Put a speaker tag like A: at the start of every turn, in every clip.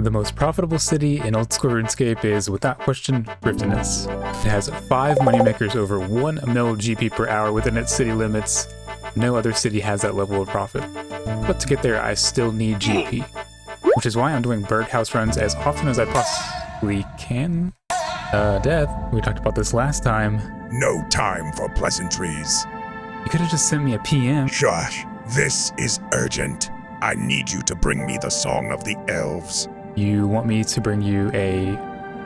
A: The most profitable city in Oldschool Runescape is, without question, Riftiness. It has 5 moneymakers over 1 mil GP per hour within its city limits. No other city has that level of profit. But to get there, I still need GP, which is why I'm doing birdhouse runs as often as I possibly can. Death, we talked about this last time.
B: No time for pleasantries.
A: You could have just sent me a PM.
B: Shush, this is urgent. I need you to bring me the Song of the Elves.
A: You want me to bring you a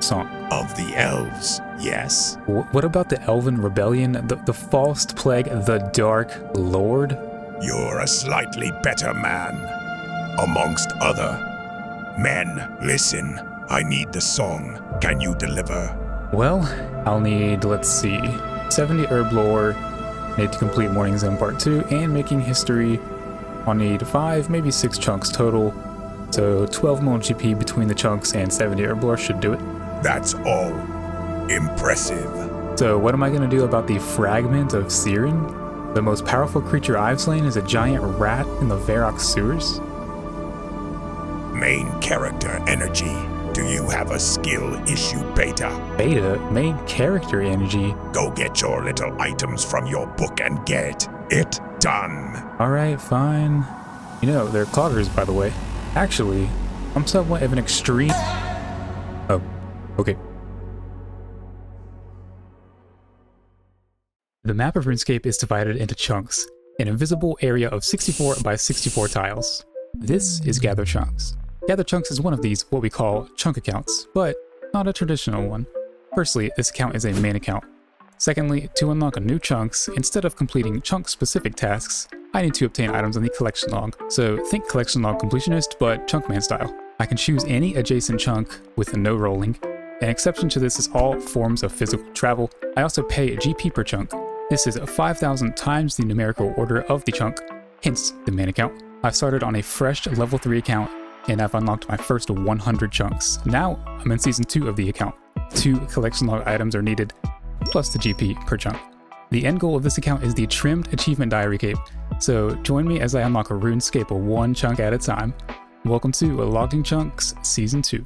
A: song?
B: Of the Elves, yes.
A: What about the Elven Rebellion, the False Plague, the Dark Lord?
B: You're a slightly better man, amongst other men. Listen, I need the song. Can you deliver?
A: Well, I'll need, let's see, 70 herb lore, need to complete Morning Zone Part 2, and Making History. I'll need 5, maybe 6 chunks total, so 12 mil GP between the chunks and 70 herb lore should do it.
B: That's all. Impressive.
A: So what am I going to do about the Fragment of Siren? The most powerful creature I've slain is a giant rat in the Varrock sewers.
B: Main character energy. Do you have a skill issue beta?
A: Beta? Main character energy?
B: Go get your little items from your book and get it done.
A: Alright, fine. You know, they're cloggers, by the way. Actually, I'm somewhat of an extreme... Oh, okay. The map of RuneScape is divided into chunks, an invisible area of 64 by 64 tiles. This is Gather Chunks. Gather Chunks is one of these, what we call chunk accounts, but not a traditional one. Firstly, this account is a main account. Secondly, to unlock new chunks, instead of completing chunk-specific tasks, I need to obtain items on the collection log. So think collection log completionist, but Chunkman style. I can choose any adjacent chunk with no rolling. An exception to this is all forms of physical travel. I also pay GP per chunk. This is 5,000 times the numerical order of the chunk, hence the main account. I started on a fresh level 3 account, and I've unlocked my first 100 chunks. Now I'm in season 2 of the account. 2 collection log items are needed, plus the GP per chunk. The end goal of this account is the Trimmed Achievement Diary Cape, so join me as I unlock a RuneScape 1 chunk at a time. Welcome to Logging Chunks Season 2.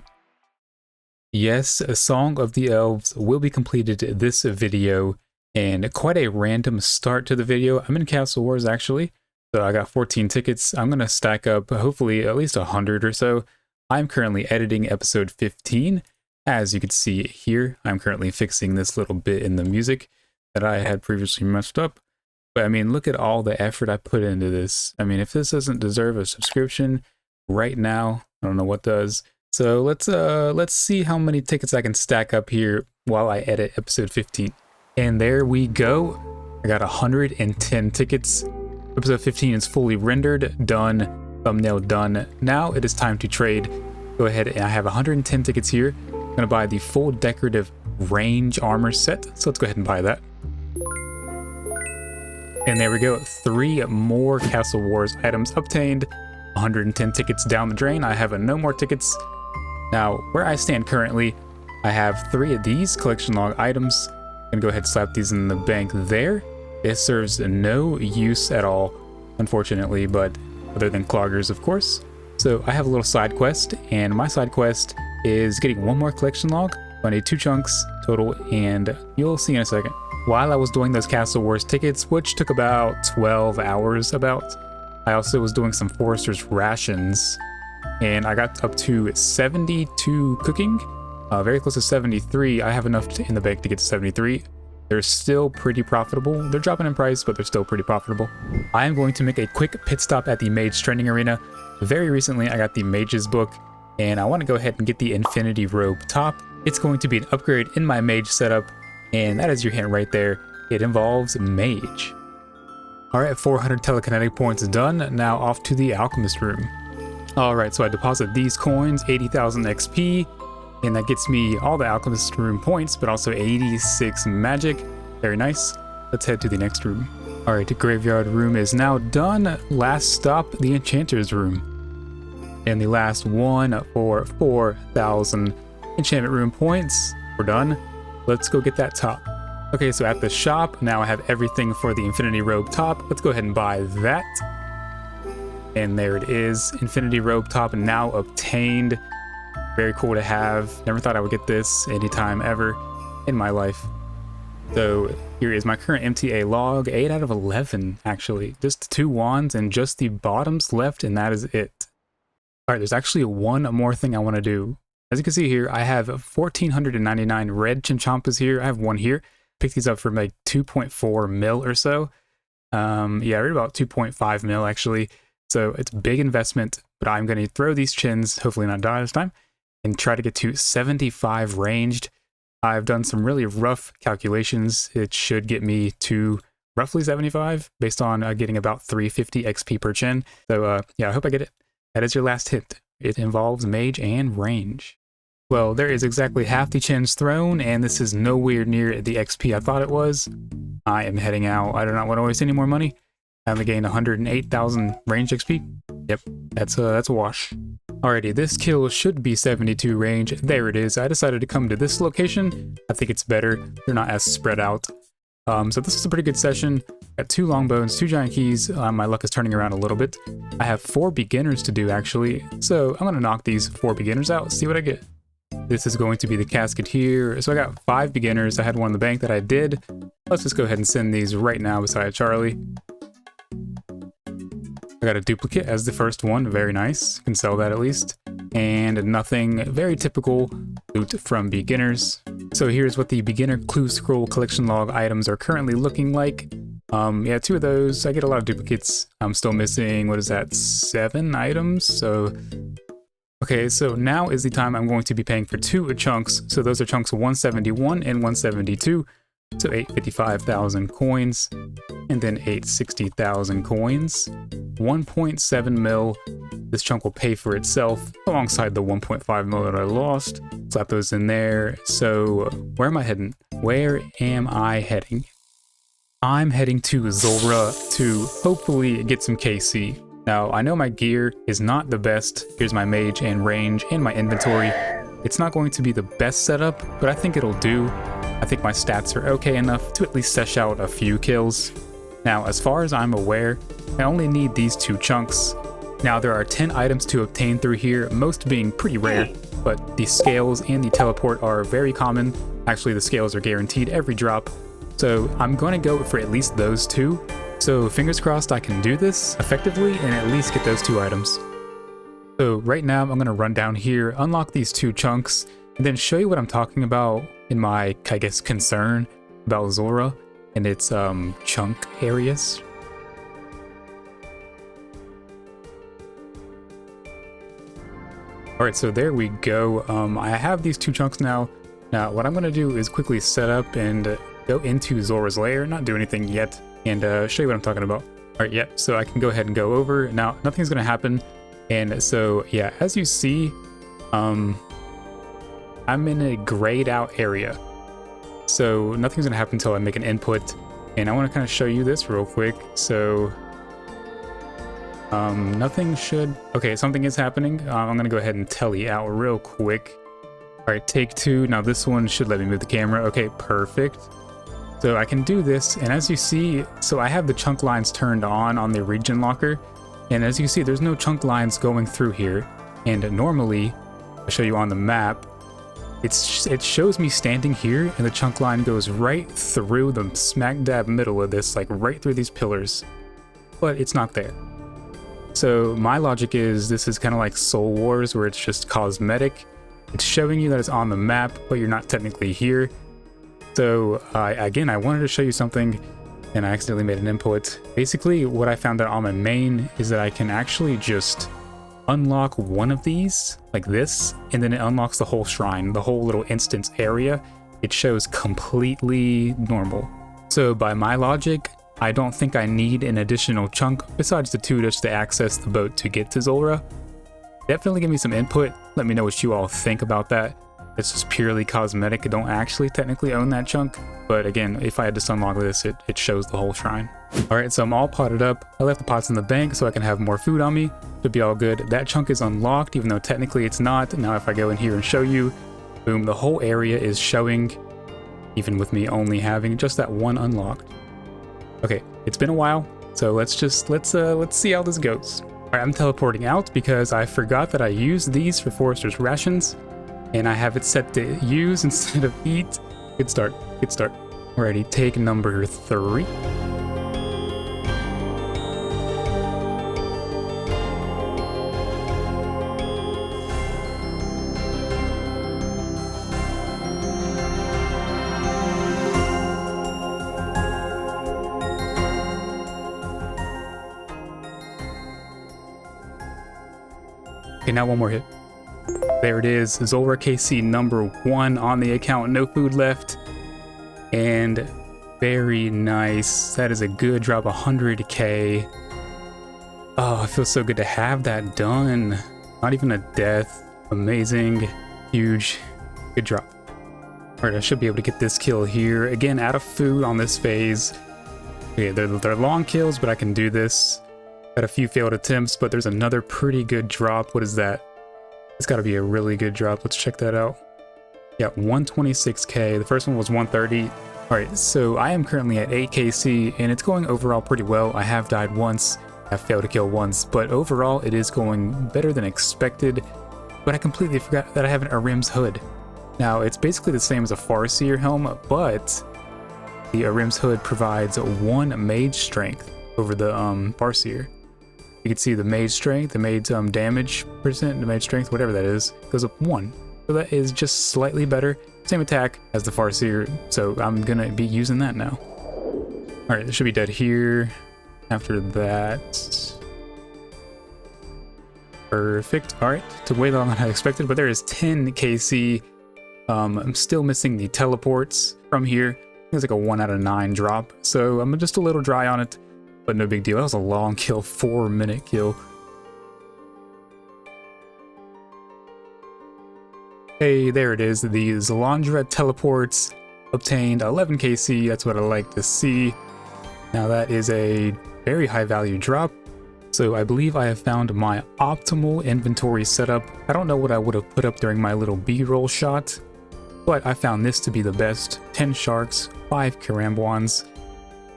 A: Yes, a Song of the Elves will be completed this video, and quite a random start to the video. I'm in Castle Wars actually, so I got 14 tickets. I'm going to stack up hopefully at least 100 or so. I'm currently editing episode 15. As you can see here, I'm currently fixing this little bit in the music that I had previously messed up. But I mean, look at all the effort I put into this. I mean, if this doesn't deserve a subscription right now, I don't know what does. So let's see how many tickets I can stack up here while I edit episode 15. And there we go. I got 110 tickets. Episode 15 is fully rendered, done, thumbnail done. Now it is time to trade. Go ahead, and I have 110 tickets here. I'm gonna buy the full decorative range armor set, so let's go ahead and buy that. And there we go, 3 more Castle Wars items obtained. 110 tickets down the drain. I have no more tickets. Now, where I stand currently, I have 3 of these collection log items. I'm gonna go ahead and slap these in the bank there. It serves no use at all, unfortunately, but other than cloggers, of course. So I have a little side quest, and my side quest is getting 1 more collection log. I need 2 chunks total, and you'll see in a second. While I was doing those Castle Wars tickets, which took about 12 hours I also was doing some Forester's rations, and I got up to 72 cooking, very close to 73. I have enough in the bank to get to 73. They're still pretty profitable. They're dropping in price, but they're still pretty profitable. I am going to make a quick pit stop at the Mage Training Arena. Very recently, I got the Mage's book, and I want to go ahead and get the Infinity Robe top. It's going to be an upgrade in my Mage setup, and that is your hint right there. It involves Mage. Alright, 400 telekinetic points done. Now off to the Alchemist room. Alright, so I deposit these coins, 80,000 XP. And that gets me all the Alchemist room points, but also 86 magic. Very nice. Let's head to the next room. Alright, the graveyard room is now done. Last stop, the enchanter's room. And the last one for 4,000 enchantment room points. We're done. Let's go get that top. Okay, so at the shop, now I have everything for the Infinity Robe top. Let's go ahead and buy that. And there it is, Infinity Robe top now obtained. Very cool to have. Never thought I would get this anytime ever in my life. So here is my current MTA log, 8 out of 11 actually. Just 2 wands and just the bottoms left, and that is it. Alright, there's actually one more thing I want to do. As you can see here, I have 1,499 red Chinchampas here. I have one here. Picked these up for like 2.4 mil or so. Yeah, right about 2.5 mil actually. So it's a big investment, but I'm going to throw these chins, hopefully not die this time, and try to get to 75 ranged. I've done some really rough calculations. It should get me to roughly 75 based on getting about 350 XP per chin. So yeah, I hope I get it. That is your last hint. It involves mage and range. Well, there is exactly half the chins thrown, and this is nowhere near the XP I thought it was. I am heading out. I do not want to waste any more money. I only gained 108,000 range XP. Yep, that's a wash. Alrighty, this kill should be 72 range. There it is. I decided to come to this location. I think it's better. They're not as spread out. So this is a pretty good session. Got 2 longbones, 2 giant keys. My luck is turning around a little bit. I have 4 beginners to do actually. So I'm gonna knock these 4 beginners out, see what I get. This is going to be the casket here. So I got 5 beginners. I had one in the bank that I did. Let's just go ahead and send these right now beside Charlie. I got a duplicate as the first one. Very nice. Can sell that at least. And nothing. Very typical loot from beginners. So here's what the beginner clue scroll collection log items are currently looking like. Yeah, 2 of those. I get a lot of duplicates. I'm still missing, what is that, 7 items? So okay, so now is the time I'm going to be paying for 2 chunks. So those are chunks 171 and 172. So 855,000 coins, and then 860,000 coins. 1.7 mil. This chunk will pay for itself alongside the 1.5 mil that I lost. Slap those in there. So where am I heading? Where am I heading? I'm heading to Zulrah to hopefully get some KC. Now, I know my gear is not the best. Here's my mage and range and my inventory. It's not going to be the best setup, but I think it'll do. I think my stats are okay enough to at least sesh out a few kills. Now, as far as I'm aware, I only need these 2 chunks. Now, there are 10 items to obtain through here, most being pretty rare, but the scales and the teleport are very common. Actually, the scales are guaranteed every drop. So I'm going to go for at least those 2. So fingers crossed I can do this effectively and at least get those 2 items. So right now I'm going to run down here, unlock these 2 chunks, and then show you what I'm talking about in my, I guess, concern about Zulrah and its chunk areas. Alright, so there we go. I have these 2 chunks now. Now what I'm going to do is quickly set up and go into Zulrah's lair, not do anything yet, and show you what I'm talking about. Alright, yep, so I can go ahead and go over. Now, nothing's going to happen. And so, yeah, as you see, I'm in a grayed out area. So nothing's going to happen until I make an input. And I want to kind of show you this real quick. So, nothing should... Okay, something is happening. I'm going to go ahead and tell you out real quick. Alright, take 2. Now this one should let me move the camera. Okay, perfect. So I can do this, and as you see, so I have the chunk lines turned on the region locker, and as you see, there's no chunk lines going through here. And normally, I'll show you on the map, it shows me standing here, and the chunk line goes right through the smack dab middle of this, like right through these pillars, but it's not there. So my logic is this is kind of like Soul Wars, where it's just cosmetic. It's showing you that it's on the map, but you're not technically here. So again, I wanted to show you something, and I accidentally made an input. Basically, what I found out on my main is that I can actually just unlock one of these, like this, and then it unlocks the whole shrine, the whole little instance area. It shows completely normal. So by my logic, I don't think I need an additional chunk besides the 2 just to access the boat to get to Zulrah. Definitely give me some input. Let me know what you all think about that. It's just purely cosmetic. I don't actually technically own that chunk, but again, if I had to unlock this, it shows the whole shrine. Alright, so I'm all potted up. I left the pots in the bank so I can have more food on me. Should be all good. That chunk is unlocked, even though technically it's not. Now if I go in here and show you, boom, the whole area is showing, even with me only having just that one unlocked. Okay, it's been a while, so let's see how this goes. Alright, I'm teleporting out because I forgot that I used these for Forester's rations. and I have it set to use instead of eat. Good start, good start. Alrighty, take number 3. Okay, now one more hit. There it is, Zulrah KC number 1 on the account, no food left. And very nice, that is a good drop, 100k. Oh, it feels so good to have that done. Not even a death, amazing, huge, good drop. Alright, I should be able to get this kill here. Again, out of food on this phase. Okay, they're long kills, but I can do this. Got a few failed attempts, but there's another pretty good drop. What is that? It's got to be a really good drop. Let's check that out. Yeah, 126k. The first one was 130. All right, so I am currently at 8kc, and it's going overall pretty well. I have died once, I've failed to kill once, but overall it is going better than expected. But I completely forgot that I have an Arim's hood. Now, it's basically the same as a Farseer helm, but the Arim's hood provides 1 mage strength over the Farseer. You can see the mage strength, the mage damage percent, the mage strength, whatever that is, goes up 1. So that is just slightly better. Same attack as the Farseer, so I'm gonna be using that now. Alright, it should be dead here. After that. Perfect. Alright, took way longer than I expected, but there is 10 KC. I'm still missing the teleports from here. It's like a 1 out of 9 drop, so I'm just a little dry on it. But no big deal. That was a long kill, 4-minute kill. Hey, there it is. The Zalandra teleports obtained 11 KC. That's what I like to see. Now that is a very high value drop. So I believe I have found my optimal inventory setup. I don't know what I would have put up during my little B-roll shot, but I found this to be the best. 10 sharks, 5 Karambwans,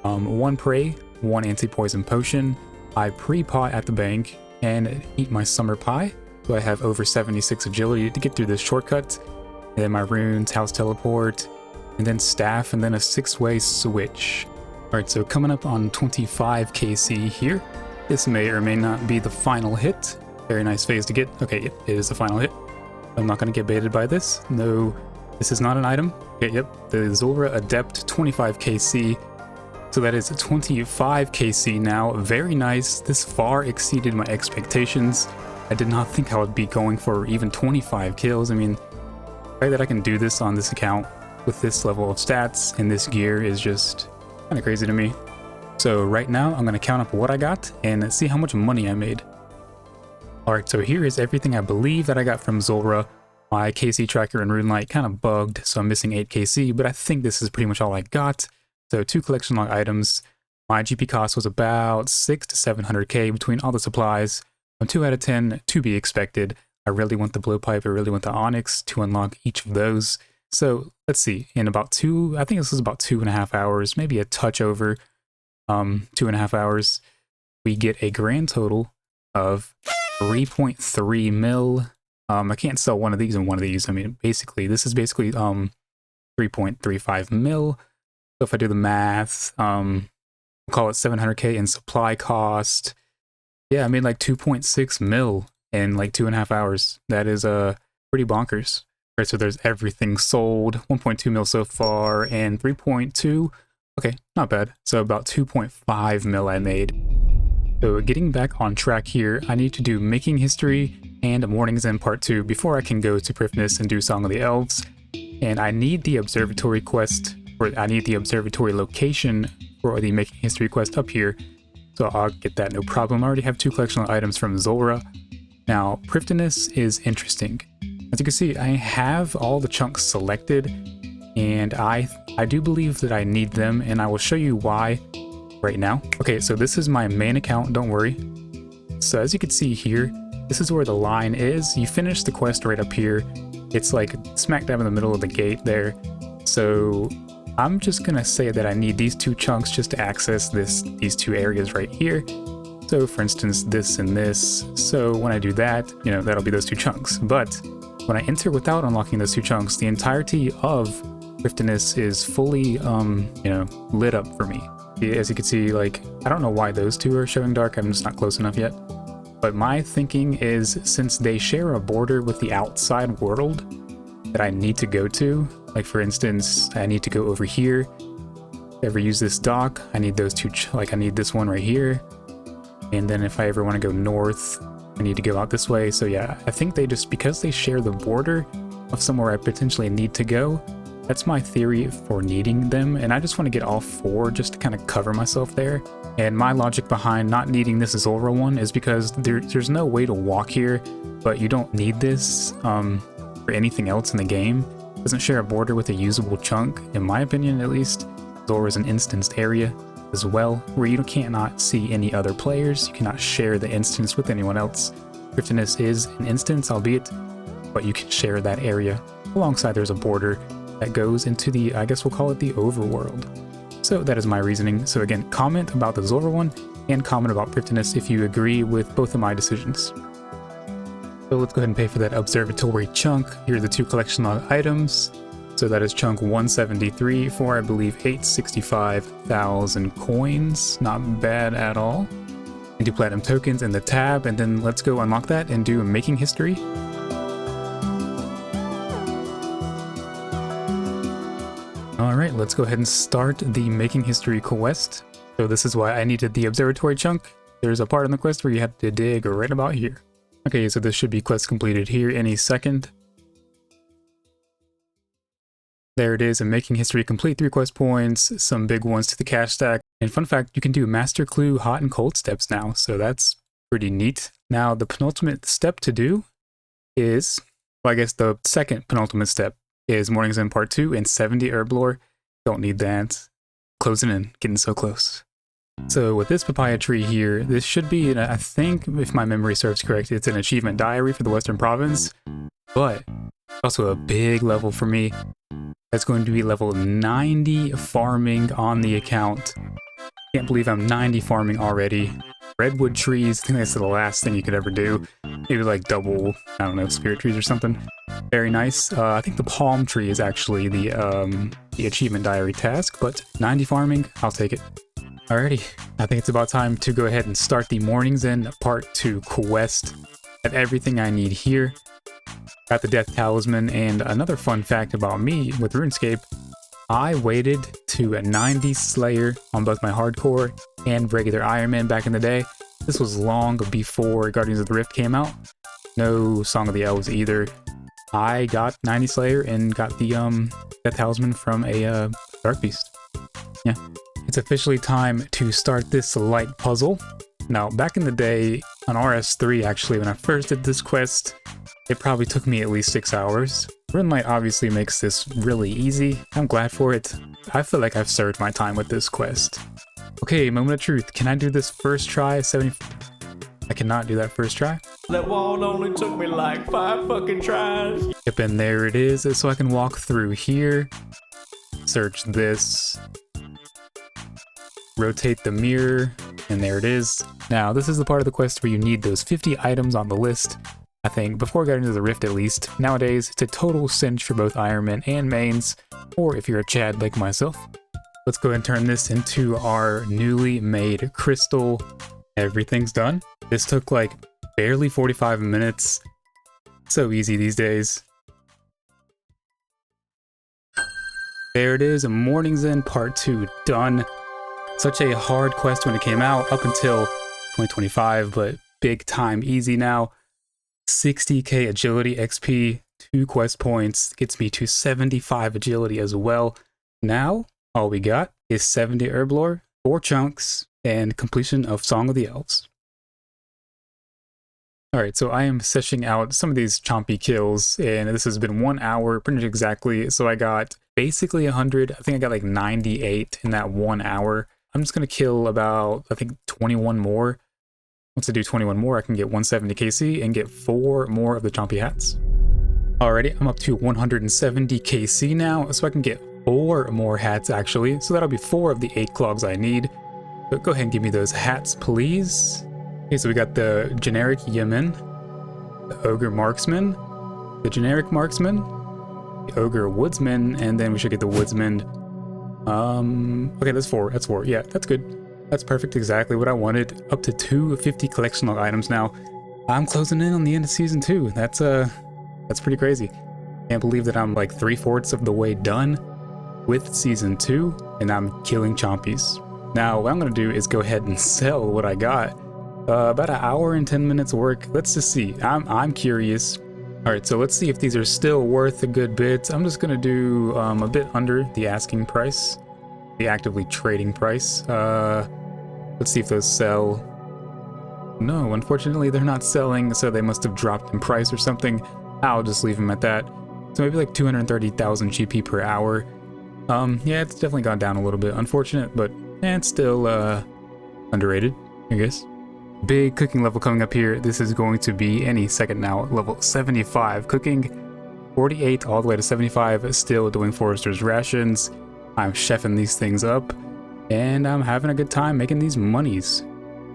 A: 1 prey, 1 anti-poison potion. I pre-pot at the bank and eat my summer pie, so I have over 76 agility to get through this shortcut. And then my runes, house teleport, and then staff, and then a 6-way switch. Alright, so coming up on 25 KC here. This may or may not be the final hit. Very nice phase to get. Okay, yep, it is the final hit. I'm not going to get baited by this. No, this is not an item. Okay, yep, the Zulrah Adept 25 KC. So that is 25 KC now. Very nice. This far exceeded my expectations. I did not think I would be going for even 25 kills. I mean, the fact that I can do this on this account with this level of stats and this gear is just kind of crazy to me. So right now I'm going to count up what I got and see how much money I made. Alright, so here is everything I believe that I got from Zulrah. My KC tracker and Runelight kind of bugged, so I'm missing 8 KC, but I think this is pretty much all I got. So 2 collection log items. My GP cost was about 600 to 700k between all the supplies. I'm 2 out of 10 to be expected. I really want the blowpipe, I really want the onyx to unlock each of those. So let's see, in about I think this was about 2.5 hours, maybe a touch over 2.5 hours, we get a grand total of 3.3 mil. I can't sell one of these and one of these. I mean, basically, this is basically 3.35 mil. So if I do the math, we'll call it 700k in supply cost. Yeah, I made like 2.6 mil in like 2.5 hours. That is pretty bonkers. Right, so there's everything sold. 1.2 mil so far and 3.2. Okay, not bad. So about 2.5 mil I made. So getting back on track here, I need to do Making History and Morning's End Part 2 before I can go to Prifness and do Song of the Elves. And I need the Observatory quest, or I need the Observatory location for the Making History quest up here. So I'll get that, no problem. I already have 2 collectional items from Zulrah. Now, Prifness is interesting. As you can see, I have all the chunks selected, and I do believe that I need them, and I will show you why right now. Okay, so this is my main account, don't worry. So as you can see here, this is where the line is. You finish the quest right up here. It's like smack dab in the middle of the gate there. So I'm just gonna say that I need these 2 chunks just to access these 2 areas right here. So for instance, this and this. So when I do that, you know, that'll be those 2 chunks. But when I enter without unlocking those 2 chunks, the entirety of Thriftiness is fully, you know, lit up for me. As you can see, like, I don't know why those 2 are showing dark, I'm just not close enough yet. But my thinking is, since they share a border with the outside world that I need to go to, like for instance, I need to go over here. If I ever use this dock, I need those 2, like I need this one right here. And then if I ever want to go north, I need to go out this way. So yeah, I think they just, because they share the border of somewhere I potentially need to go, that's my theory for needing them, and I just want to get all 4 just to kind of cover myself there. And my logic behind not needing this Zulrah one is because there's no way to walk here, but you don't need this for anything else in the game. It doesn't share a border with a usable chunk, in my opinion at least. Zulrah is an instanced area as well, where you cannot see any other players, you cannot share the instance with anyone else. Thriftiness is an instance, albeit, but you can share that area. Alongside there's a border that goes into the, I guess we'll call it the overworld. So that is my reasoning. So again, comment about the Zulrah one and comment about Thriftiness if you agree with both of my decisions. So let's go ahead and pay for that observatory chunk. Here are the 2 collection log items. So that is chunk 173 for, I believe, 865,000 coins. Not bad at all. And 2 platinum tokens in the tab, and then let's go unlock that and do making history. Alright, let's go ahead and start the Making History quest. So this is why I needed the observatory chunk. There's a part in the quest where you have to dig right about here. Okay, so this should be quest completed here any second. There it is, a Making History complete, 3 quest points, some big ones to the cash stack. And fun fact, you can do Master Clue hot and cold steps now, so that's pretty neat. Now the penultimate step to do is, well, I guess the second penultimate step is Morning's End Part 2 and 70 Herblore. Don't need that. Closing in, getting so close. So with this papaya tree here, this should be, I think, if my memory serves correct, it's an achievement diary for the Western Province, but also a big level for me. That's going to be level 90 farming on the account. Can't believe I'm 90 farming already. Redwood trees, I think that's the last thing you could ever do. Maybe like double, I don't know, spirit trees or something. Very nice. I think the palm tree is actually the achievement diary task, but 90 farming, I'll take it. Alrighty, I think it's about time to go ahead and start the Morning's End Part 2 quest. Got everything I need here. Got the Death Talisman, and another fun fact about me with RuneScape, I waited to 90 Slayer on both my hardcore and regular Ironman back in the day. This was long before Guardians of the Rift came out. No Song of the Elves either. I got 90 Slayer and got the Death Talisman from a Dark Beast. Yeah. It's officially time to start this light puzzle. Now, back in the day, on RS3 actually, when I first did this quest, it probably took me at least 6 hours. Runelight obviously makes this really easy. I'm glad for it. I feel like I've served my time with this quest. Okay, moment of truth. Can I do this first try? I cannot do that first try.
C: That wall only took me like 5 fucking tries.
A: Yep, and there it is. So I can walk through here. Search this. Rotate the mirror. And there it is. Now, this is the part of the quest where you need those 50 items on the list. I think, before Guardians of the Rift at least. Nowadays, it's a total cinch for both Ironman and mains, or if you're a Chad like myself. Let's go ahead and turn this into our newly made crystal. Everything's done. This took like barely 45 minutes. So easy these days. There it is, Morning's End Part 2 done. Such a hard quest when it came out, up until 2025, but big time easy now. 60k agility XP, 2 quest points, gets me to 75 agility as well. Now, all we got is 70 Herblore, 4 chunks, and completion of Song of the Elves. Alright, so I am seshing out some of these chompy kills, and this has been 1 hour, pretty much exactly. So I got basically 100, I think I got like 98 in that 1 hour. I'm just going to kill about, I think, 21 more. Once I do 21 more, I can get 170 KC and get 4 more of the chompy hats. Alrighty, I'm up to 170 KC now, so I can get 4 more hats actually. So that'll be 4 of the 8 clogs I need. But go ahead and give me those hats, please. Okay, so we got the generic Yemen, the Ogre Marksman, the generic marksman, the ogre woodsman, and then we should get the woodsman. Okay, that's 4. That's 4. Yeah, that's good. That's perfect. Exactly what I wanted. Up to 250 collection log items now. I'm closing in on the end of season 2. That's pretty crazy. Can't believe that I'm like 3/4 of the way done with season 2, and I'm killing chompies. Now, what I'm gonna do is go ahead and sell what I got. About an hour and 10 minutes work. Let's just see. I'm curious. All right, so let's see if these are still worth a good bit. I'm just gonna do a bit under the asking price, the actively trading price. Let's see if those sell. No, unfortunately they're not selling, so they must have dropped in price or something. I'll just leave them at that. So maybe like 230,000 GP per hour. Yeah, it's definitely gone down a little bit. Unfortunate, but it's still underrated, I guess. Big cooking level coming up here. This is going to be any second now. Level 75 cooking, 48 all the way to 75. Still doing forester's rations. I'm chefing these things up, and I'm having a good time making these monies.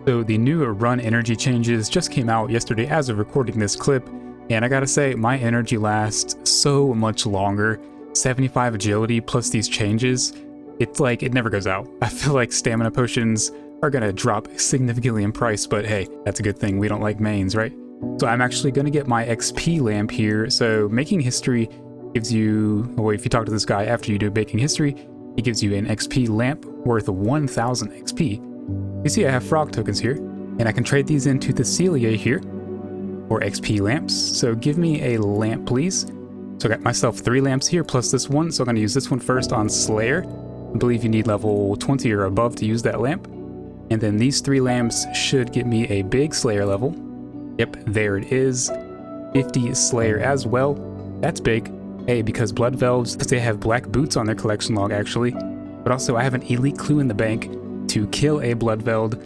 A: So the new run energy changes just came out yesterday as of recording this clip, and I gotta say, my energy lasts so much longer. 75 agility plus these changes, it's like it never goes out. I feel like stamina potions are gonna drop significantly in price, but hey, that's a good thing. We don't like mains, right? So I'm actually gonna get my XP lamp here. So making history gives you, well, if you talk to this guy after you do making history, he gives you an XP lamp worth 1000 XP. You see I have frog tokens here, and I can trade these into the Celia here for XP lamps. So give me a lamp, please. So I got myself 3 lamps here plus this one, so I'm going to use this one first on Slayer. I believe you need level 20 or above to use that lamp. And then these 3 lamps should get me a big Slayer level. Yep, there it is. 50 Slayer as well. That's big. Hey, because Blood Velves, they have black boots on their collection log actually. But also I have an elite clue in the bank to kill a Blood Veld.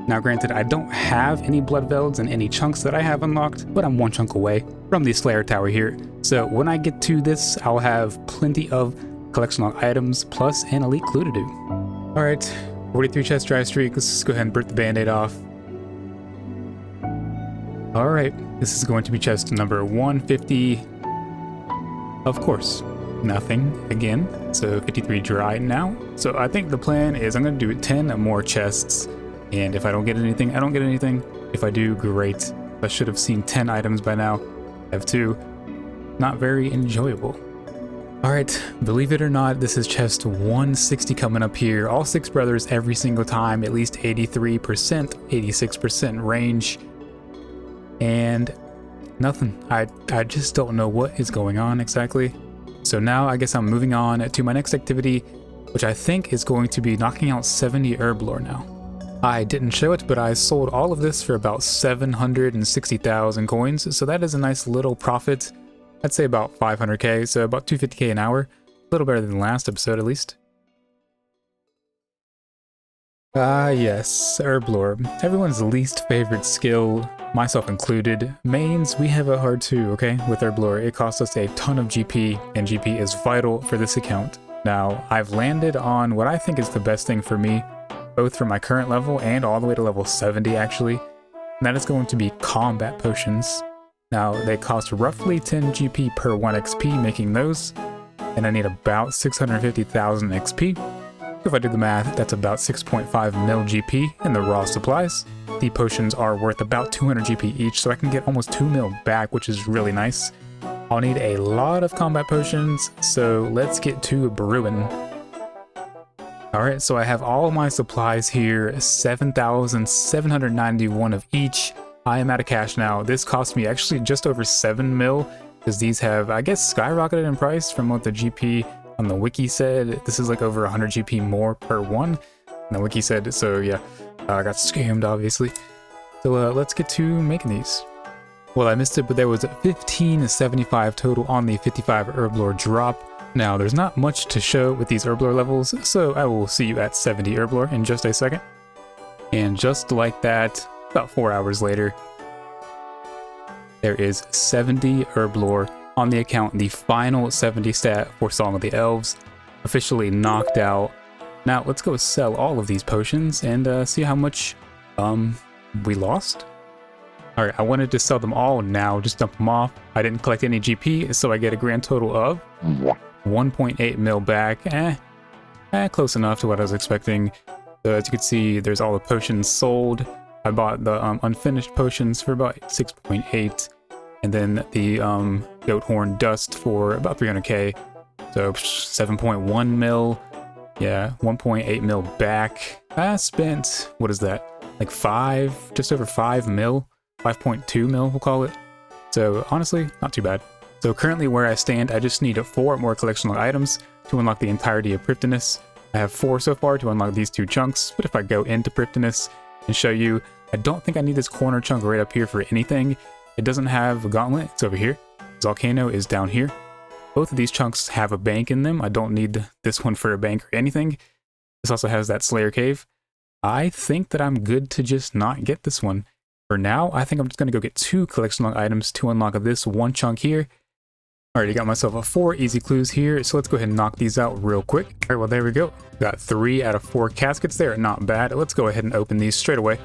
A: Now granted, I don't have any Blood Velds in any chunks that I have unlocked, but I'm 1 chunk away from the Slayer Tower here. So when I get to this, I'll have plenty of collection log items plus an elite clue to do. All right, 43 chest dry streak. Let's just go ahead and break the band-aid off. All right, this is going to be chest number 150. Of course, nothing again. So 53 dry now. So I think the plan is I'm going to do 10 more chests. And if I don't get anything, I don't get anything. If I do, great. I should have seen 10 items by now. I have 2. Not very enjoyable. All right, believe it or not, this is chest 160 coming up here. All 6 brothers every single time, at least 83%, 86% range. And nothing. I just don't know what is going on exactly. So now I guess I'm moving on to my next activity, which I think is going to be knocking out 70 herb lore now. I didn't show it, but I sold all of this for about 760,000 coins, so that is a nice little profit. I'd say about 500k, so about 250k an hour. A little better than the last episode, at least. Ah, yes, herb lore. Everyone's least favorite skill, myself included. Mains, we have it hard too, okay? With herb lore, it costs us a ton of GP, and GP is vital for this account. Now, I've landed on what I think is the best thing for me, both for my current level and all the way to level 70 actually, and that is going to be combat potions. Now, they cost roughly 10 GP per 1 XP making those, and I need about 650,000 XP. If I do the math, that's about 6.5 mil GP in the raw supplies. The potions are worth about 200 GP each, so I can get almost 2 mil back, which is really nice. I'll need a lot of combat potions, so let's get to brewing. Alright, so I have all my supplies here, 7,791 of each. I am out of cash now. This cost me actually just over 7 mil, because these have, I guess, skyrocketed in price from what the GP on the wiki said. This is like over 100 GP more per one, and the wiki said, so yeah, I got scammed obviously. So let's get to making these. Well, I missed it, but there was 1575 total on the 55 herblore drop. Now, there's not much to show with these herblore levels, so I will see you at 70 herblore in just a second. And just like that, about 4 hours later, there is 70 herblore on the account. The final 70 stat for Song of the Elves officially knocked out. Now, let's go sell all of these potions and see how much we lost. Alright, I wanted to sell them all now, just dump them off. I didn't collect any GP, so I get a grand total of 1.8 mil back. Close enough to what I was expecting. So as you can see, there's all the potions sold. I bought the unfinished potions for about 6.8, and then the goat horn dust for about 300k. So 7.1 mil. Yeah, 1.8 mil back. I spent, what is that? Like just over 5 mil. 5.2 mil, we'll call it. So honestly, not too bad. So currently where I stand, I just need 4 more collectional items to unlock the entirety of Prifddinas. I have 4 so far to unlock these 2 chunks, but if I go into Prifddinas and show you, I don't think I need this corner chunk right up here for anything. It doesn't have a gauntlet, it's over here. Volcano is down here. Both of these chunks have a bank in them. I don't need this one for a bank or anything. This also has that Slayer Cave. I think that I'm good to just not get this one. For now, I think I'm just going to go get 2 collectional items to unlock this 1 chunk here. Alrighty, got myself 4 easy clues here, so let's go ahead and knock these out real quick. Alright, well there we go. Got 3 out of 4 caskets there, not bad. Let's go ahead and open these straight away.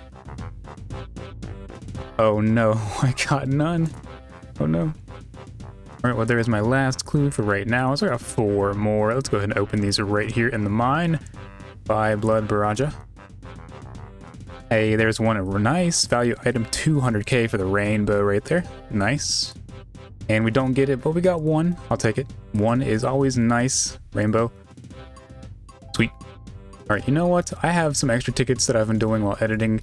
A: Oh no, I got none. Oh no. Alright, well there's my last clue for right now, so I got 4 more. Let's go ahead and open these right here in the mine by Blood Baraja. Hey, there's one nice value item, 200k for the rainbow right there. Nice. And we don't get it, but we got 1. I'll take it. 1 is always nice. Rainbow. Sweet. Alright, you know what? I have some extra tickets that I've been doing while editing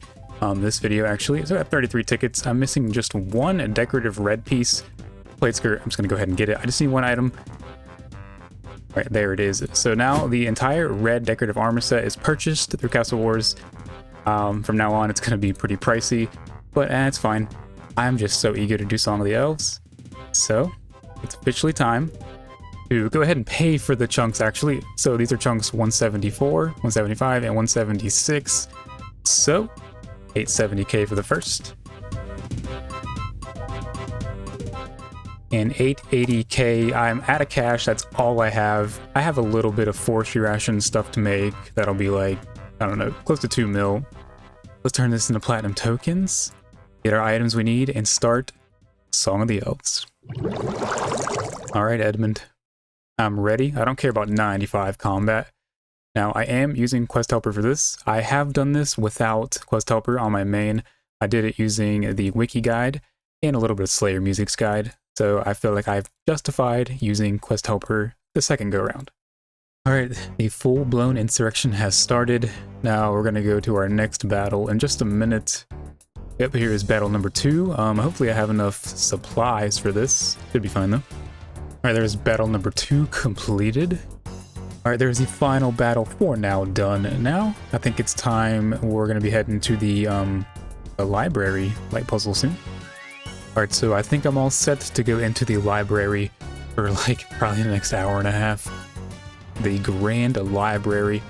A: this video, actually. So I got 33 tickets. I'm missing just 1 decorative red piece. Plate skirt. I'm just going to go ahead and get it. I just need 1 item. Alright, there it is. So now the entire red decorative armor set is purchased through Castle Wars. From now on, it's going to be pretty pricey, but it's fine. I'm just so eager to do Song of the Elves. So, it's officially time to go ahead and pay for the chunks, actually. So these are chunks 174, 175, and 176. So, 870k for the first. And 880k, I'm out of cash, that's all I have. I have a little bit of forestry ration stuff to make. That'll be like, I don't know, close to 2 mil. Let's turn this into platinum tokens, get our items we need, and start Song of the Elves. Alright, Edmund. I'm ready. I don't care about 95 combat. Now, I am using Quest Helper for this. I have done this without Quest Helper on my main. I did it using the wiki guide and a little bit of Slayer Music's guide. So I feel like I've justified using Quest Helper the second go round. Alright, the full-blown insurrection has started. Now we're going to go to our next battle in just a minute. Yep, here is battle number 2. Hopefully I have enough supplies for this. Should be fine though. Alright, there's battle number 2 completed. Alright, there's the final battle for now done. Now, I think it's time we're going to be heading to the library light puzzle soon. Alright, so I think I'm all set to go into the library for like probably the next hour and a half. The Grand Library.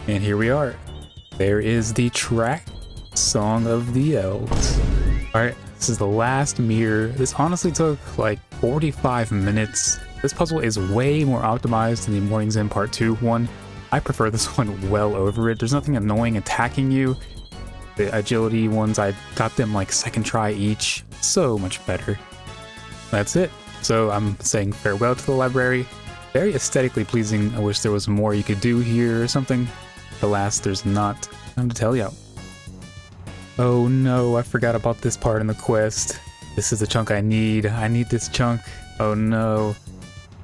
A: And here we are. There is the track, Song of the Elves. Alright, this is the last mirror. This honestly took like 45 minutes. This puzzle is way more optimized than the Morning's End Part 2 one. I prefer this one well over it. There's nothing annoying attacking you. The agility ones, I got them like second try each. So much better. That's it. So I'm saying farewell to the library. Very aesthetically pleasing. I wish there was more you could do here or something. Alas, there's not. Time to tell you. Oh no, I forgot about this part in the quest. This is the chunk I need. I need this chunk. Oh no.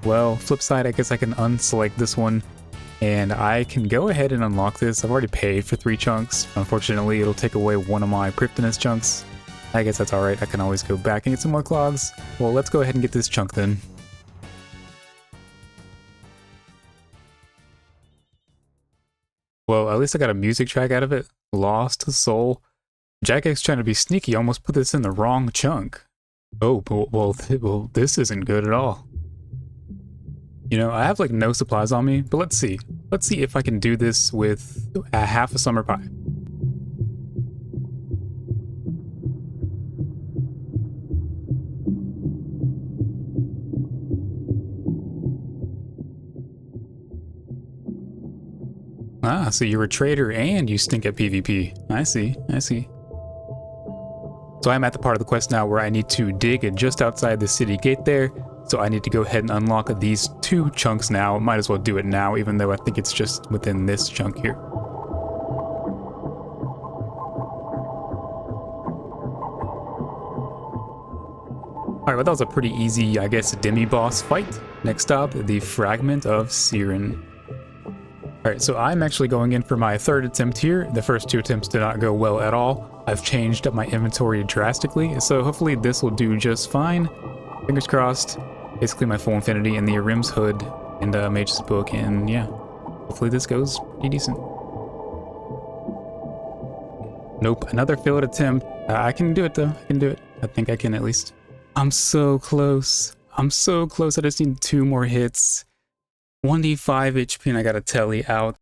A: Well, flip side, I guess I can unselect this one. And I can go ahead and unlock this. I've already paid for 3 chunks. Unfortunately, it'll take away one of my Prifddinas chunks. I guess that's alright. I can always go back and get some more clogs. Well, let's go ahead and get this chunk then. Well, at least I got a music track out of it. Lost Soul. Jack's trying to be sneaky, almost put this in the wrong chunk. Oh, well, this isn't good at all. You know, I have like no supplies on me, but let's see. Let's see if I can do this with half a summer pie. Ah, so you're a trader and you stink at PvP. I see, I see. So I'm at the part of the quest now where I need to dig just outside the city gate there. So I need to go ahead and unlock these 2 chunks now. Might as well do it now, even though I think it's just within this chunk here. Alright, well that was a pretty easy, I guess, demi-boss fight. Next up, the Fragment of Siren. Alright, so I'm actually going in for my 3rd attempt here. The first 2 attempts did not go well at all. I've changed up my inventory drastically, so hopefully this will do just fine. Fingers crossed. Basically my full infinity and the Arim's Hood and Mage's Book, and yeah, hopefully this goes pretty decent. Nope, another failed attempt. I can do it though, I can do it. I think I can at least. I'm so close. I'm so close. I just need 2 more hits. 1d5 HP and I got a telly out.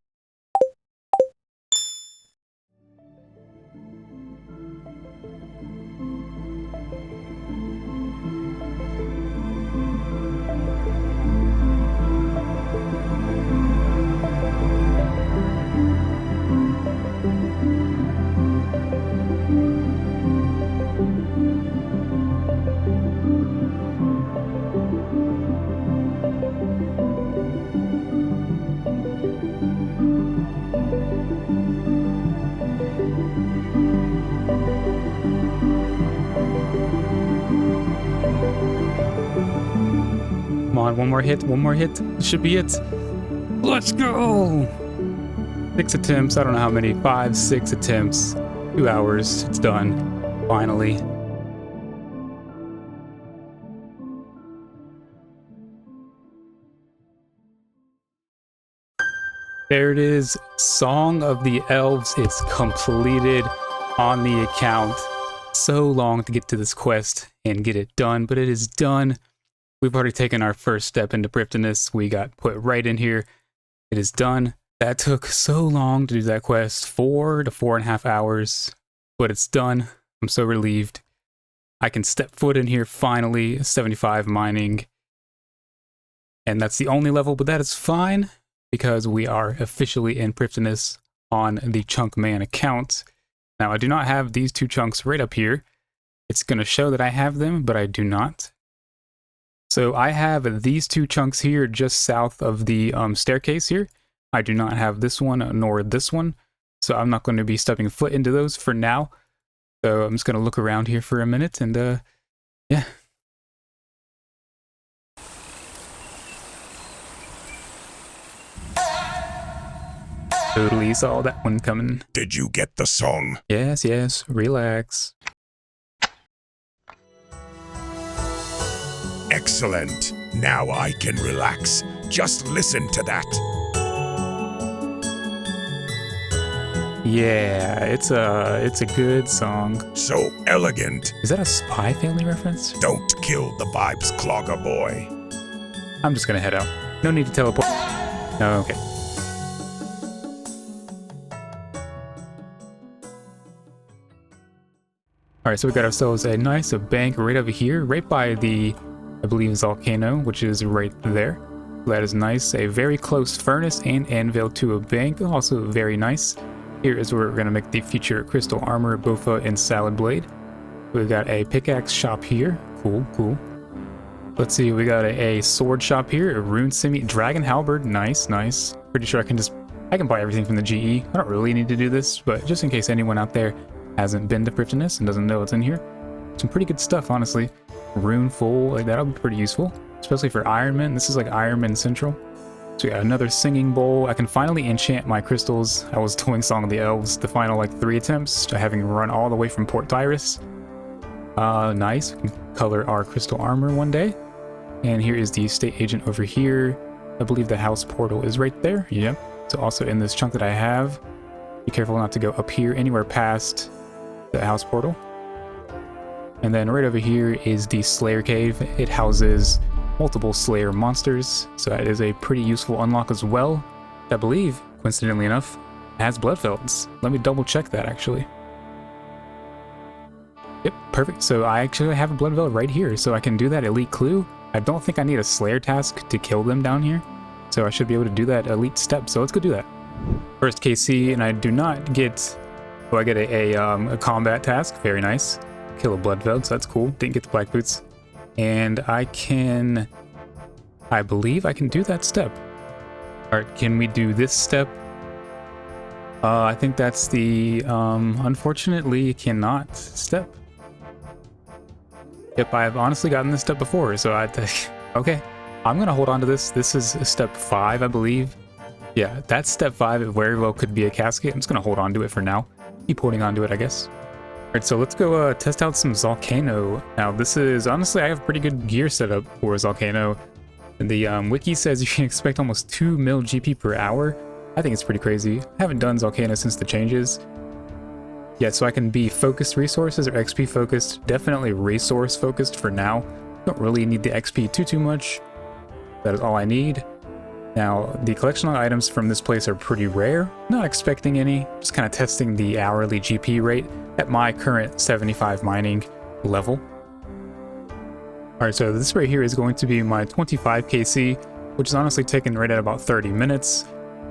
A: Come on, one more hit. This should be it. Let's go! 6 attempts, I don't know how many, 5, 6 attempts, 2 hours, it's done, finally. There it is, Song of the Elves is completed on the account. So long to get to this quest and get it done, but it is done. We've already taken our first step into Prifdiness. We got put right in here. It is done. That took so long to do that quest, 4 to 4.5 hours, but it's done. I'm so relieved. I can step foot in here finally, 75 mining. And that's the only level, but that is fine because we are officially in Prifdiness on the Chunk Man account. Now, I do not have these 2 chunks right up here. It's going to show that I have them, but I do not. So I have these 2 chunks here just south of the staircase here. I do not have this one nor this one, so I'm not going to be stepping foot into those for now. So I'm just going to look around here for a minute and yeah. Totally saw that one coming.
B: Did you get the song?
A: Yes, yes, relax.
B: Excellent. Now I can relax. Just listen to that.
A: Yeah, it's a good song.
B: So elegant.
A: Is that a Spy Family reference?
B: Don't kill the vibes clogger, boy.
A: I'm just gonna head out. No need to teleport. No, okay. Alright, so we got ourselves a nice bank right over here, right by the, I believe, volcano, which is right there. That is nice. A very close furnace and anvil to a bank, also very nice. Here is where we're going to make the future crystal armor, Bofa, and salad blade. We've got a pickaxe shop here. Cool, cool. Let's see, we got a sword shop here, a rune simi, dragon halberd. Nice, nice. Pretty sure I can buy everything from the GE. I don't really need to do this, but just in case anyone out there hasn't been to Prifdiness and doesn't know what's in here. Some pretty good stuff, honestly. Rune full, like that'll be pretty useful, especially for Ironman. This is like Ironman Central. So we got another singing bowl. I can finally enchant my crystals. I was doing Song of the Elves the final like 3 attempts, having run all the way from Port Tyrus. Nice. We can color our crystal armor one day. And here is the estate agent over here. I believe the house portal is right there. Yep. So also in this chunk that I have, be careful not to go up here anywhere past the house portal. And then right over here is the Slayer Cave. It houses multiple Slayer monsters, so that is a pretty useful unlock as well. I believe, coincidentally enough, has Bloodfelds. Let me double check that actually. Yep, perfect. So I actually have a Bloodfeld right here, so I can do that elite clue. I don't think I need a Slayer task to kill them down here, so I should be able to do that elite step, so let's go do that. First KC, and I do not get, I get a combat task, very nice. kill a blood veld, so that's cool. Didn't get the black boots. And I believe I can do that step. Alright, can we do this step? I think that's the, unfortunately cannot step. Yep, I've honestly gotten this step before, so okay. I'm gonna hold on to this. This is step 5, I believe. Yeah, that's step 5. It very well could be a casket. I'm just gonna hold on to it for now. Keep holding on to it, I guess. Alright, so let's go test out some Volcano. Now, this is, honestly, I have pretty good gear set up for Volcano. And the wiki says you can expect almost 2 mil GP per hour. I think it's pretty crazy. I haven't done Volcano since the changes. Yeah, so I can be focused resources or XP focused. Definitely resource focused for now. Don't really need the XP too much. That is all I need. Now, the collection of items from this place are pretty rare. Not expecting any. Just kind of testing the hourly GP rate at my current 75 mining level. Alright, so this right here is going to be my 25 KC, which is honestly taken right at about 30 minutes.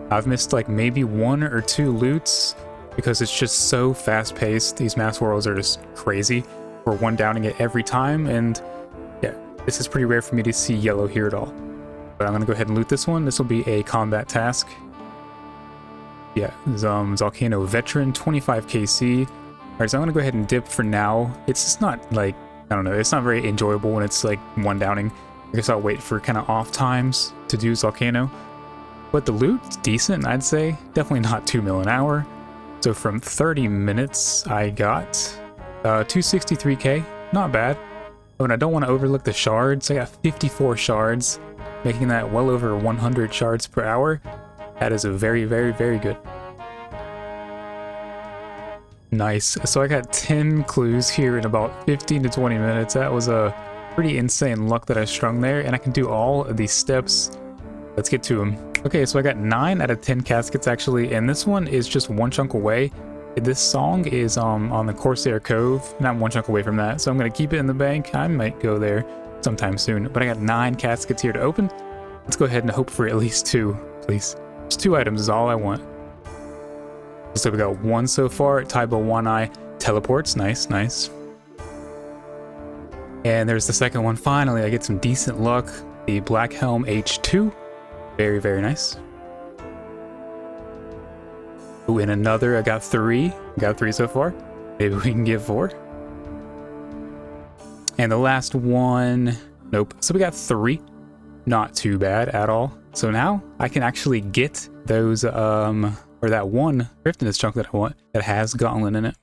A: I've missed like maybe 1 or 2 loots because it's just so fast paced. These mass worlds are just crazy. We're one downing it every time, and yeah, this is pretty rare for me to see yellow here at all. But I'm gonna go ahead and loot this one. This will be a combat task. Yeah, Volcano Veteran, 25 KC. Alright, so I'm gonna go ahead and dip for now. It's just not like, I don't know, it's not very enjoyable when it's like one downing. I guess I'll wait for kind of off times to do Volcano. But the loot's decent, I'd say. Definitely not 2 mil an hour. So from 30 minutes, I got 263k. Not bad. Oh, and I don't want to overlook the shards. I got 54 shards, making that well over 100 shards per hour. That is a very good. Nice. So I got 10 clues here in about 15 to 20 minutes. That was a pretty insane luck that I strung there, and I can do all of these steps. Let's get to them. Okay, so I got 9 out of 10 caskets actually, and this one is just one chunk away. This song is on the Corsair Cove, and I'm one chunk away from that, so I'm gonna keep it in the bank. I might go there sometime soon, but I got 9 caskets here to open. Let's go ahead and hope for at least 2, please. Just 2 items is all I want. So we got 1 so far. Taibo One Eye teleports. Nice. And there's the second one. Finally, I get some decent luck. The Black Helm H2. Very nice. Ooh, and another. I got 3. Got 3 so far. Maybe we can get 4. And the last one. Nope. So we got 3. Not too bad at all. So now I can actually get those or that one Griftinus chunk that I want that has Gauntlet in it.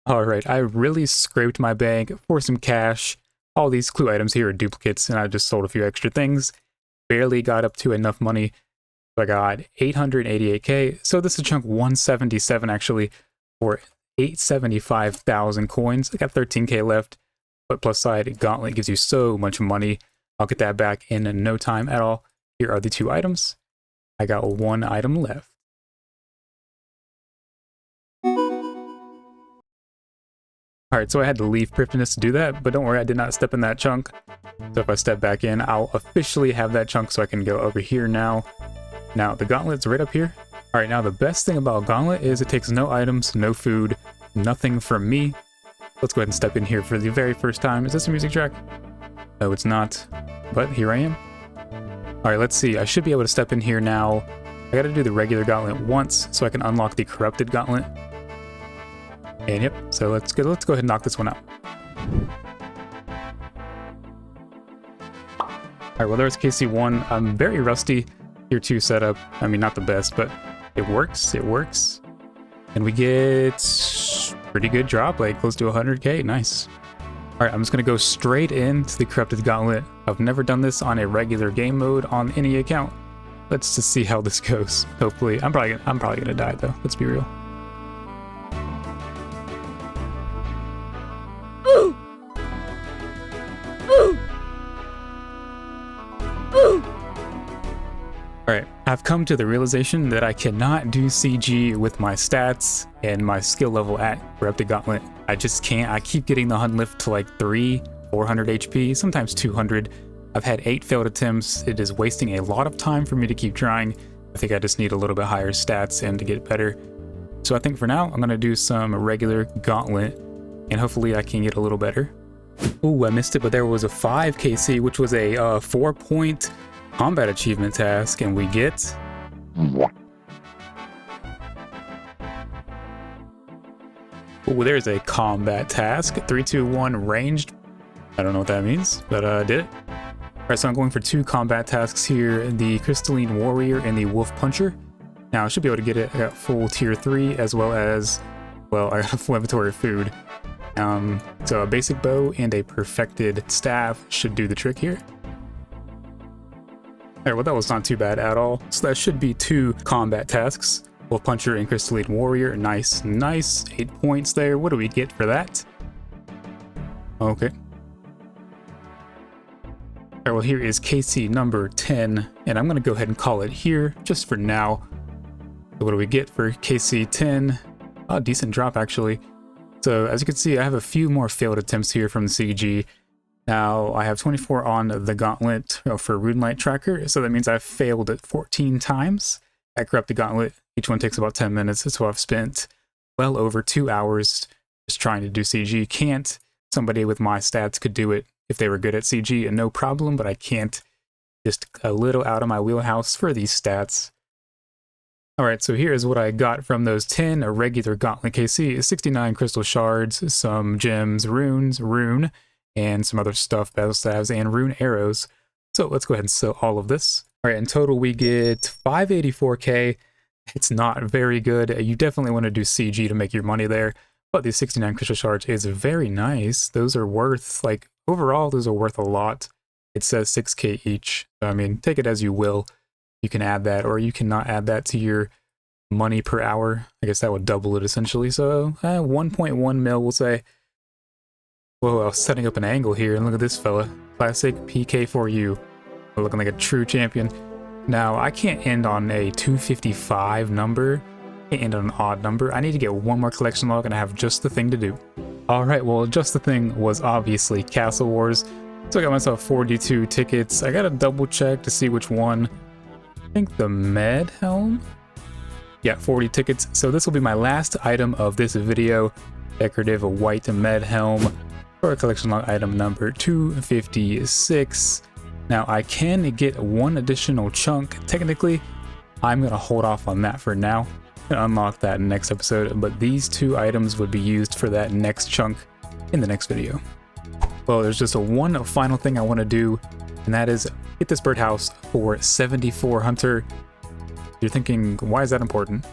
A: Alright, I really scraped my bank for some cash. All these clue items here are duplicates, and I just sold a few extra things. Barely got up to enough money. So I got 888k. So this is chunk 177 actually for 875,000 coins. I got 13k left, but plus side, Gauntlet gives you so much money. I'll get that back in no time at all. Here are the 2 items. I got 1 item left. Alright, so I had to leave Prifness to do that, but don't worry, I did not step in that chunk. So if I step back in, I'll officially have that chunk so I can go over here now. Now, the Gauntlet's right up here. Alright, now the best thing about Gauntlet is it takes no items, no food, nothing from me. Let's go ahead and step in here for the very first time. Is this a music track? No, it's not, but here I am. Alright, let's see. I should be able to step in here now. I gotta do the regular Gauntlet once so I can unlock the Corrupted Gauntlet. And yep, so let's go ahead and knock this one out. Alright, well there's KC1. I'm very rusty. Tier 2 setup. I mean, not the best, but it works. And we get pretty good drop, like close to 100k. Nice. Alright, I'm just gonna go straight into the Corrupted Gauntlet. I've never done this on a regular game mode on any account. Let's just see how this goes. Hopefully, I'm probably gonna die though. Let's be real. Alright, I've come to the realization that I cannot do CG with my stats and my skill level at Corrupted Gauntlet. I just can't. I keep getting the hunt lift to like 400 HP, sometimes 200. I've had 8 failed attempts. It is wasting a lot of time for me to keep trying. I think I just need a little bit higher stats and to get better. So I think for now, I'm going to do some regular Gauntlet. and hopefully I can get a little better. Ooh, I missed it, but there was a 5 KC, which was a 4-point combat achievement task, and we get... Ooh, there's a combat task. 3, 2, 1 ranged. I don't know what that means, but I did it. Alright, so I'm going for 2 combat tasks here, the Crystalline Warrior and the Wolf Puncher. Now, I should be able to get it. I got full tier 3, as well as, well, I got a full inventory of food. So a basic bow and a perfected staff should do the trick here. Alright, well, that was not too bad at all. So that should be 2 combat tasks. Wolf Puncher and Crystalline Warrior. Nice, nice. 8 points there. What do we get for that? Okay. Alright, well, here is KC number 10, and I'm going to go ahead and call it here, just for now. So what do we get for KC 10? Oh, decent drop, actually. So, as you can see, I have a few more failed attempts here from the CG. Now, I have 24 on the Gauntlet for Runelight Tracker, so that means I've failed it 14 times. I corrupt the Gauntlet. Each one takes about 10 minutes, so I've spent well over 2 hours just trying to do CG. Can't. Somebody with my stats could do it if they were good at CG, and no problem, but I can't. Just a little out of my wheelhouse for these stats. Alright, so here's what I got from those 10 regular Gauntlet KC. 69 crystal shards, some gems, runes, rune, and some other stuff, battle staves, and rune arrows. So let's go ahead and sell all of this. Alright, in total we get 584k. It's not very good. You definitely want to do CG to make your money there. But these 69 crystal shards is very nice. Those are worth, like, overall, those are worth a lot. It says 6k each. So, I mean, take it as you will. You can add that, or you cannot add that to your money per hour. I guess that would double it, essentially. So, 1.1 mil, we'll say. Whoa, I was setting up an angle here, and look at this fella. Classic PK for you. Looking like a true champion. Now, I can't end on a 255 number. I can't end on an odd number. I need to get one more collection log, and I have just the thing to do. Alright, well, just the thing was obviously Castle Wars. So I got myself 42 tickets. I gotta double check to see which one. I think the Med Helm? Yeah, 40 tickets. So this will be my last item of this video. Decorative white Med Helm for collection log item number 256. Now I can get one additional chunk. Technically, I'm gonna hold off on that for now and unlock that next episode, but these 2 items would be used for that next chunk in the next video. Well, there's just one final thing I want to do, and that is get this birdhouse for 74 hunter. You're thinking, why is that important?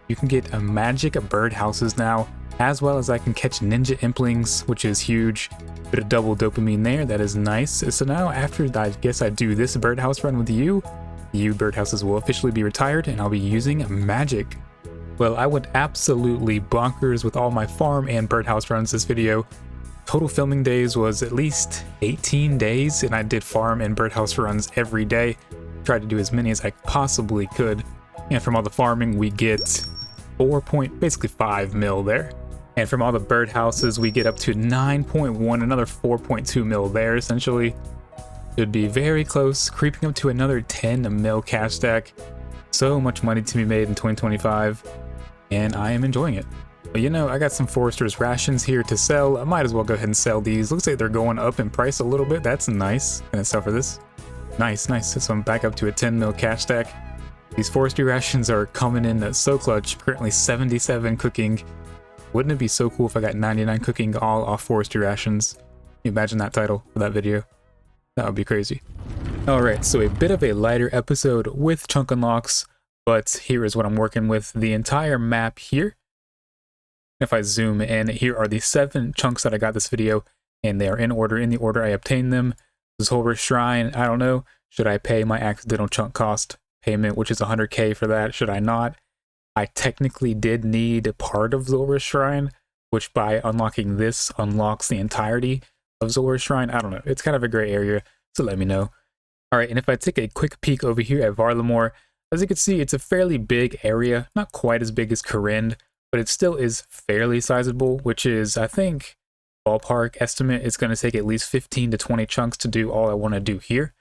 A: You can get a magic birdhouses now, as well as I can catch ninja implings, which is huge. Bit of double dopamine there, that is nice. So now after I guess I do this birdhouse run with you birdhouses will officially be retired, and I'll be using magic. Well, I went absolutely bonkers with all my farm and birdhouse runs this video. Total filming days was at least 18 days, and I did farm and birdhouse runs every day. Tried to do as many as I possibly could. And from all the farming, we get basically 5 mil there. And from all the birdhouses, we get up to 9.1, another 4.2 mil there, essentially. Should be very close, creeping up to another 10 mil cash stack. So much money to be made in 2025, and I am enjoying it. But you know, I got some Forester's rations here to sell. I might as well go ahead and sell these. Looks like they're going up in price a little bit. That's nice. Gonna sell for this. Nice, nice. So I'm back up to a 10 mil cash stack. These forestry rations are coming in so clutch. Currently 77 cooking. Wouldn't it be so cool if I got 99 cooking all off forestry rations? Can you imagine that title for that video? That would be crazy. Alright, so a bit of a lighter episode with chunk unlocks, but here is what I'm working with. The entire map here. If I zoom in, here are the 7 chunks that I got this video, and they are in the order I obtained them. This whole shrine, I don't know. Should I pay my accidental chunk cost payment, which is 100k for that? Should I not? I technically did need part of Zulrah's Shrine, which by unlocking this unlocks the entirety of Zulrah's Shrine. I don't know. It's kind of a gray area, so let me know. Alright, and if I take a quick peek over here at Varlamore, as you can see, it's a fairly big area. Not quite as big as Corinne, but it still is fairly sizable, which is, I think, ballpark estimate, it's going to take at least 15 to 20 chunks to do all I want to do here.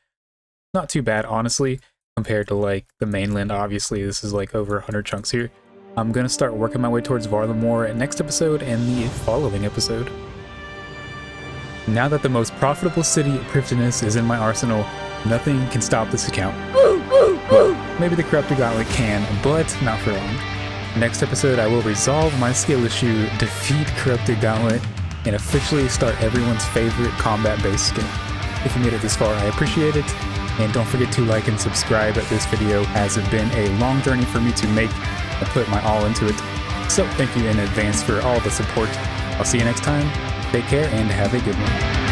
A: Not too bad, honestly, compared to like the mainland. Obviously, this is like over 100 chunks here. I'm gonna start working my way towards Varlamore next episode and the following episode. Now that the most profitable city Prifdinus is in my arsenal, nothing can stop this account. Well, maybe the Corrupted Gauntlet can, but not for long. Next episode, I will resolve my skill issue, defeat Corrupted Gauntlet, and officially start everyone's favorite combat-based skin. If you made it this far, I appreciate it, and don't forget to like and subscribe. This video has been a long journey for me to make. I put my all into it, so thank you in advance for all the support. I'll see you next time. Take care and have a good one.